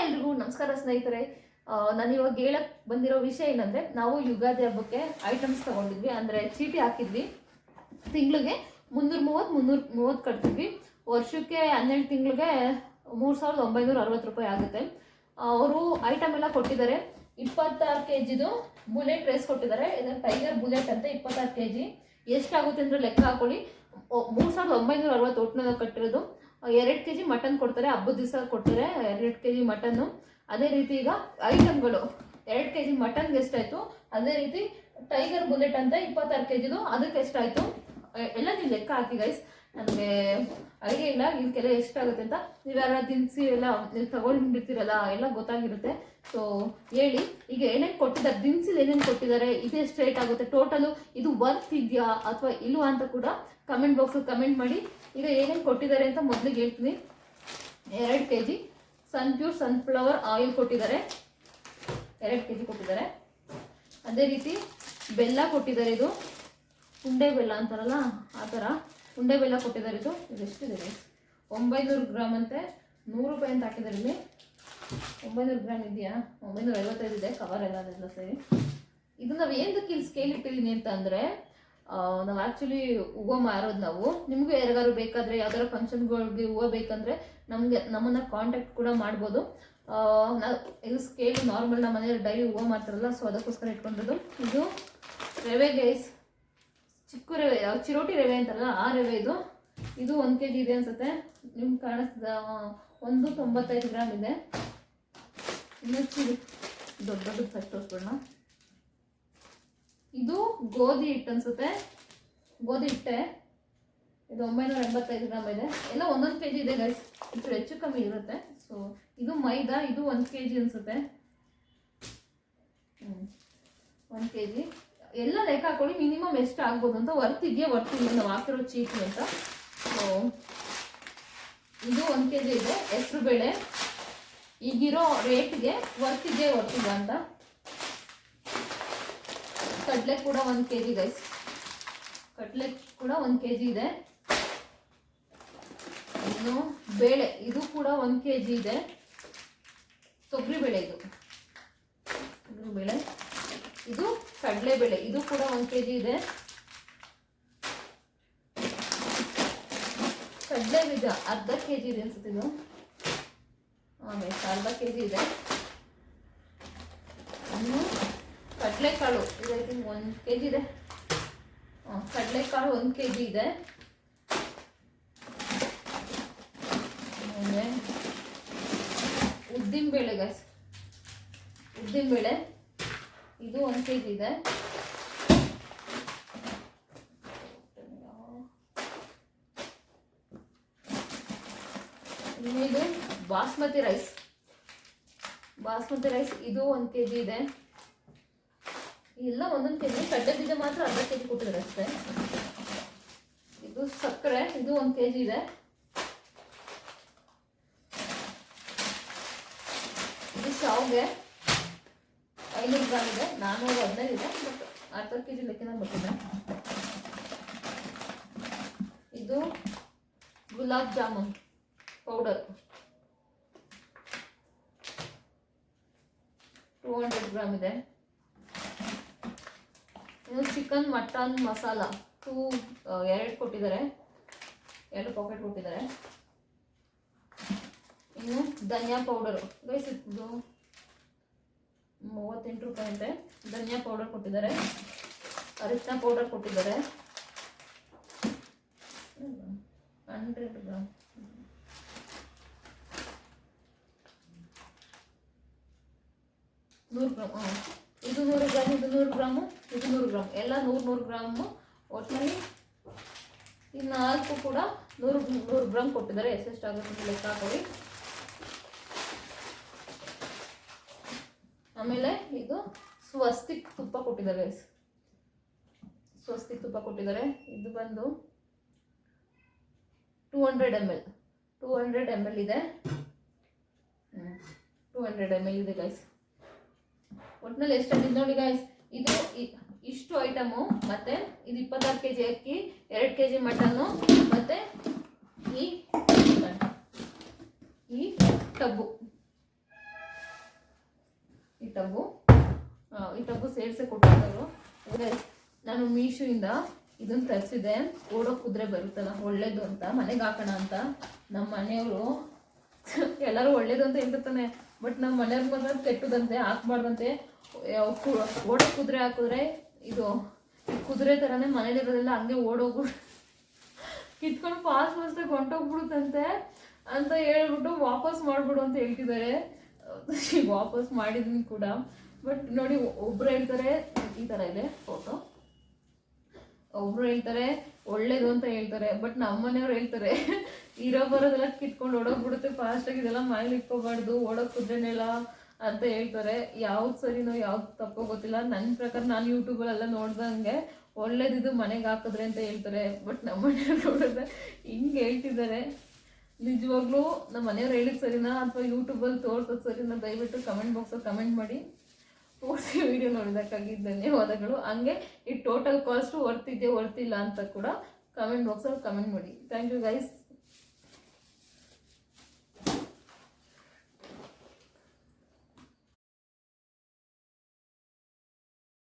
ಎಲ್ರಿಗೂ ನಮಸ್ಕಾರ ಸ್ನೇಹಿತರೆ. ನಾನು ಇವಾಗ ಹೇಳಕ್ ಬಂದಿರೋ ವಿಷಯ ಏನಂದ್ರೆ, ನಾವು ಯುಗಾದಿ ಹಬ್ಬಕ್ಕೆ ಐಟಮ್ಸ್ ತಗೊಂಡಿದ್ವಿ. ಅಂದ್ರೆ ಚೀಟಿ ಹಾಕಿದ್ವಿ. ತಿಂಗಳಿಗೆ 330 ಕಟ್ತಿದ್ವಿ. ವರ್ಷಕ್ಕೆ 12 ತಿಂಗಳಿಗೆ 3960 ರೂಪಾಯಿ ಆಗುತ್ತೆ. ಅವರು ಐಟಮ್ ಎಲ್ಲ ಕೊಟ್ಟಿದ್ದಾರೆ. 26 kgದು ಬುಲೆಟ್ ರೈಸ್ ಕೊಟ್ಟಿದ್ದಾರೆ. ಇದು ಟೈಗರ್ ಬುಲೆಟ್ ಅಂತ 26 kg. ಎಷ್ಟಾಗುತ್ತೆ ಅಂದ್ರೆ ಲೆಕ್ಕ ಹಾಕೊಳ್ಳಿ. 3960 ಒಟ್ಟಿನ ಕಟ್ಟಿರೋದು. 2 kg ಮಟನ್ ಕೊಡ್ತಾರೆ, ಹಬ್ಬದ ದಿವಸ ಕೊಡ್ತಾರೆ 2 kg ಮಟನ್ನು. ಅದೇ ರೀತಿ ಈಗ ಐಟಮ್ಗಳು 2 kg ಮಟನ್ಗೆ ಎಷ್ಟಾಯ್ತು, ಅದೇ ರೀತಿ ಟೈಗರ್ ಬುಲೆಟ್ ಅಂತ 26 kgದು ಅದಕ್ಕೆ ಎಷ್ಟಾಯ್ತು ಎಲ್ಲ ನೀವು ಲೆಕ್ಕ ಹಾಕಿ ಗೈಸ್. ನನಗೆ ಐಡಿಯಾ ಇಲ್ಲ ಇದಕ್ಕೆಲ್ಲ ಎಷ್ಟಾಗುತ್ತೆ ಅಂತ. ನೀವ್ಯಾರ ದಿನಸಿ ಎಲ್ಲ ನೀವು ತಗೊಂಡಿರ್ತೀರಲ್ಲ ಎಲ್ಲ ಗೊತ್ತಾಗಿರುತ್ತೆ. ಸೊ ಹೇಳಿ, ಈಗ ಏನೇನು ಕೊಟ್ಟಿದ್ದಾರೆ, ದಿನಸಿಲಿ ಏನೇನು ಕೊಟ್ಟಿದ್ದಾರೆ, ಇದು ಎಷ್ಟು ರೇಟ್ ಆಗುತ್ತೆ, ಟೋಟಲು ಇದು ವರ್ತ್ ಇದೆಯಾ ಅಥವಾ ಇಲ್ವಾ ಅಂತ ಕೂಡ ಕಮೆಂಟ್ ಬಾಕ್ಸಲ್ಲಿ ಕಮೆಂಟ್ ಮಾಡಿ. ಈಗ ಏನೇನು ಕೊಟ್ಟಿದ್ದಾರೆ ಅಂತ ಮೊದಲಿಗೆ ಹೇಳ್ತೀನಿ. 2 kg ಪ್ಯೂರ್ ಸನ್ಫ್ಲವರ್ ಆಯಿಲ್ ಕೊಟ್ಟಿದ್ದಾರೆ, 2 kg ಕೊಟ್ಟಿದ್ದಾರೆ. ಅದೇ ರೀತಿ ಬೆಲ್ಲ ಕೊಟ್ಟಿದ್ದಾರೆ. ಇದು ಉಂಡೆ ಬೆಲ್ಲ ಅಂತಾರಲ್ಲ ಆ ಥರ ಉಂಡೆ ಬೆಲ್ಲ ಕೊಟ್ಟಿದ್ದಾರೆ. ಇದು ಎಷ್ಟಿದೆ 900 ಗ್ರಾಮ್ ಅಂತೆ, 100 ರೂಪಾಯಿ ಅಂತ ಹಾಕಿದ್ದಾರೆ. ಇಲ್ಲಿ 900 ಗ್ರಾಮ್ ಇದೆಯಾ, 955 ಇದೆ ಕವರ್ ಎಲ್ಲ ಸೇರಿ. ಇದು ನಾವು ಏನಕ್ಕೆ ಇಲ್ಲಿ ಸ್ಕೇಲ್ ಇಟ್ಟಿದ್ದೀನಿ ಅಂತ ಅಂದರೆ, ನಾವು ಆ್ಯಕ್ಚುಲಿ ಹೂವು ಮಾರೋದು ನಾವು. ನಿಮಗೂ ಯಾರಿಗಾರು ಬೇಕಾದರೆ ಯಾವ್ದಾರ ಫಂಕ್ಷನ್ಗಳಿಗೆ ಹೂವು ಬೇಕಂದರೆ ನಮ್ಮನ್ನು ಕಾಂಟ್ಯಾಕ್ಟ್ ಕೂಡ ಮಾಡ್ಬೋದು. ನಾವು ಇದು ಸ್ಕೇಲ್ ನಾರ್ಮಲ್ ನಮ್ಮ ಮನೆಯಲ್ಲಿ ಡೈಲಿ ಹೂವು ಮಾಡ್ತಾರಲ್ಲ, ಸೊ ಅದಕ್ಕೋಸ್ಕರ ಇಟ್ಕೊಂಡಿರೋದು. ಇದು ರವೆ ಗೈಸ್, ಚಿಕ್ಕ ರವೆ, ಚಿರೋಟಿ ರವೆ ಅಂತಾರಲ್ಲ ಆ ರವೆ. ಇದು 1 kg ಇದೆ ಅನ್ಸುತ್ತೆ. ನಿಮ್ಗೆ ಕಾಣಿಸ್ತದ 195 ಗ್ರಾಮ್ ಇದೆ. ಇನ್ನೊಂದು ದೊಡ್ಡದು ಫಸ್ಟ್ ತೋರಿಸ್ಬಿಡೋಣ. ಇದು ಗೋಧಿ ಹಿಟ್ಟು ಅನ್ಸುತ್ತೆ, ಗೋಧಿ ಹಿಟ್ಟೆ. ಇದು 985 ಗ್ರಾಮ್ ಇದೆ. ಎಲ್ಲ 1 kg ಇದೆ ಗೈಸ್, ಇದು ಹೆಚ್ಚು ಕಮ್ಮಿ ಇರುತ್ತೆ. ಸೊ ಇದು ಮೈದಾ, ಇದು 1 kg ಅನ್ಸುತ್ತೆ. 1 kg ಎಲ್ಲ ಲೆಕ್ಕ ಹಾಕೊಳ್ಳಿ, ಮಿನಿಮಮ್ ಎಷ್ಟು ಆಗ್ಬೋದು ಅಂತ. ವರ್ತ್ ಇದೆಯಾ ವರ್ತ್ ಇದೆಯಾ ನಾವು ಹಾಕಿರೋ ಚೀಟಿ ಅಂತ. ಸೊ ಇದು 1 kg ಇದೆ. ಹೆಸರು ಬೇಳೆ ಈಗಿರೋ ರೇಟ್ಗೆ ವರ್ತ್ ಇದೆಯಾ ವರ್ತಿಲ್ಲ ಅಂತ. ಕಡಲೆ ಕೂಡ 1 kg ಗೈಸ್, ಕಡಲೆ ಕೂಡ 1 kg ಇದೆ. ಇನ್ನು ಬೇಳೆ, ಇದು ಕೂಡ 1 kg ಇದೆ. ತೊಗರಿ ಬೇಳೆ, ಇದು ತೊಗರಿ ಬೇಳೆ. ಇದು ಕಡಲೆ ಬೇಳೆ, ಇದು ಕೂಡ 1 kg ಇದೆ. ಕಡಲೆ ಬೀಜ ಅರ್ಧ kg ಇದೆ ಅನ್ಸುತ್ತೆ. ಇದು ಅರ್ಧ kg ಇದೆ. ಇನ್ನು ಕಡಲೆಕಾಳು, ಇದು ಐ ಥಿಂಕ್ 1 kg ಇದೆ. ಕಡಲೆಕಾಳು 1 kg ಇದೆ. ಉದ್ದಿನಬೇಳೆ ಗೈಸ್, ಉದ್ದಿನಬೇಳೆ ಇದು 1 kg ಇದೆ. ಇನ್ನು ಇದು ಬಾಸ್ಮತಿ ರೈಸ್, ಬಾಸ್ಮತಿ ರೈಸ್ ಇದು 1 kg ಇದೆ. ಎಲ್ಲ 1 kg. ಕಡಲೆ ಬೀಜ ಮಾತ್ರ ಅರ್ಧ kg ಕೊಟ್ಟಿದ್ದಾರೆ ಅಷ್ಟೇ. ಇದು ಸಕ್ಕರೆ, ಇದು 1 kg ಇದೆ. ಇದು ಶಾವಿಗೆ 500 ಗ್ರಾಮ್ ಇದೆ, 415 ಇದೆ. ಬಟ್ ಅರ್ಧ kg ಲೆಕ್ಕನ ಬರ್ತಿದೆ. ಇದು ಗುಲಾಬ್ ಜಾಮೂನ್ ಪೌಡರ್ 200 ಗ್ರಾಮ್ ಇದೆ. ಇನ್ನು ಚಿಕನ್ ಮಟನ್ ಮಸಾಲ 2 ಕೊಟ್ಟಿದ್ದಾರೆ, 2 ಪಾಕೆಟ್ ಕೊಟ್ಟಿದ್ದಾರೆ. ಇನ್ನು ಧನಿಯಾ ಪೌಡರು ಗೈಸ್, ಇದು 38 ರೂಪಾಯಿ ಅಂತೆ. ಧನಿಯಾ ಪೌಡರ್ ಕೊಟ್ಟಿದ್ದಾರೆ. ಅರಿಶಿನ ಪೌಡರ್ ಕೊಟ್ಟಿದ್ದಾರೆ 100 ಗ್ರಾಮ್. ಇದು 100 ಗ್ರಾಮ್, ಇದು 100 ಗ್ರಾಮು, ಇದು 100 ಗ್ರಾಮ್, ಎಲ್ಲ 100 ಗ್ರಾಮು. ಒಟ್ಟಿನಲ್ಲಿ ಈ 4 ಕೂಡ 100 ಗ್ರಾಮ್ ಕೊಟ್ಟಿದ್ದಾರೆ. ಎಷ್ಟೆಷ್ಟಾಗುತ್ತೆ ಲೆಕ್ಕ ಹಾಕೊಳ್ಳಿ. ಆಮೇಲೆ ಇದು ಸ್ವಸ್ತಿಕ್ ತುಪ್ಪ ಕೊಟ್ಟಿದ್ದಾರೆ, ಸ್ವಸ್ತಿಕ್ ತುಪ್ಪ ಕೊಟ್ಟಿದ್ದಾರೆ. ಇದು ಬಂದು 200 ml ಇದೆ. 200 ml ಇದೆ ಗೈಸ್. ಒಟ್ಟಿನಲ್ಲಿ ಎಷ್ಟಾಗಿದೆ ನೋಡಿ ಗೈಸ್. ಇದು ಇಷ್ಟು ಐಟಮು, ಮತ್ತೆ ಇದು 26 kg ಅಕ್ಕಿ, 2 kg ಮಟನ್ನು, ಮತ್ತೆ ಈ ಟಬ್ಬು ಈ ಟಬ್ಬು ಸೇರಿಸಿ ಕೊಟ್ಟಿದ್ದರು. ಅಂದರೆ ನಾನು ಮೀಶೋಯಿಂದ ಇದನ್ನು ತರಿಸಿದೆ. ಓಡೋ ಕುದುರೆ ಬರುತ್ತಲ್ಲ ಒಳ್ಳೇದು ಅಂತ, ಮನೆಗೆ ಹಾಕೋಣ ಅಂತ. ನಮ್ಮ ಮನೆಯವರು ಎಲ್ಲರೂ ಒಳ್ಳೇದು ಅಂತ ಹೇಳ್ತಾನೆ, ಬಟ್ ನಮ್ಮ ಮನೆಯವ್ರಿಗೆ ಮಾತ್ರ ಕೆಟ್ಟದಂತೆ, ಹಾಕ್ಬಾರ್ದಂತೆ. ಓಡೋ ಕುದುರೆ ಹಾಕಿದ್ರೆ ಇದು ಕುದುರೆ ಥರನೇ ಮನೇಲಿರೋದೆಲ್ಲ ಹಂಗೆ ಓಡೋಗ್ಬಿಡು, ಕಿತ್ಕೊಂಡು ಫಾಸ್ಟಾಗಿ ಹೊಂಟೋಗ್ಬಿಡುತ್ತಂತೆ ಅಂತ ಹೇಳ್ಬಿಟ್ಟು ವಾಪಸ್ ಮಾಡಿಬಿಡು ಅಂತ ಹೇಳ್ತಿದ್ದಾರೆ. ವಾಪಸ್ ಮಾಡಿದ್ದೀನಿ ಕೂಡ. ಬಟ್ ನೋಡಿ, ಒಬ್ರು ಹೇಳ್ತಾರೆ ಈ ಥರ ಇದೆ ಫೋಟೋ, ಒಬ್ರು ಹೇಳ್ತಾರೆ ಒಳ್ಳೇದು ಅಂತ ಹೇಳ್ತಾರೆ. ಬಟ್ ನಮ್ಮ ಮನೆಯವ್ರು ಹೇಳ್ತಾರೆ ಇರೋ ಬರೋದೆಲ್ಲ ಕಿತ್ಕೊಂಡು ಓಡೋಗ್ಬಿಡುತ್ತೆ ಫಾಸ್ಟಾಗಿ, ಇದೆಲ್ಲ ಮನೇಲಿ ಇಟ್ಕೋಬಾರ್ದು, ಓಡೋಕ್ ಕುದ್ರೆನೆಲ್ಲ ಅಂತ ಹೇಳ್ತಾರೆ. ಯಾವ್ದು ಸರಿನೋ ಯಾವ್ದು ತಪ್ಪೋ ಗೊತ್ತಿಲ್ಲ. ನನ್ನ ಪ್ರಕಾರ ನಾನು ಯೂಟ್ಯೂಬಲ್ಲೆಲ್ಲ ನೋಡ್ದಂಗೆ ಒಳ್ಳೇದಿದ್ದು ಮನೆಗೆ ಹಾಕಿದ್ರೆ ಅಂತ ಹೇಳ್ತಾರೆ. ಬಟ್ ನಮ್ಮ ಮನೆಯವ್ರು ನೋಡಿದ್ರೆ ಹಿಂಗೆ ಹೇಳ್ತಿದ್ದಾರೆ. ನಿಜವಾಗ್ಲೂ ನಮ್ಮ ಮನೆಯವ್ರು ಹೇಳಿದ್ ಸರಿನಾ ಅಥವಾ ಯೂಟ್ಯೂಬಲ್ಲಿ ತೋರ್ಸೋದು ಸರಿನಾ? ದಯವಿಟ್ಟು ಕಮೆಂಟ್ ಬಾಕ್ಸಲ್ಲಿ ಕಮೆಂಟ್ ಮಾಡಿ. ಪೂರ್ತಿ ವಿಡಿಯೋ ನೋಡೋದಕ್ಕಾಗಿ ಧನ್ಯವಾದಗಳು. ಹಂಗೆ ಈ ಟೋಟಲ್ ಕಾಸ್ಟು ವರ್ತಿದೆಯೋ ವರ್ತಿಲ್ಲ ಅಂತ ಕೂಡ ಕಮೆಂಟ್ ಬಾಕ್ಸಲ್ಲಿ ಕಮೆಂಟ್ ಮಾಡಿ. Thank you guys.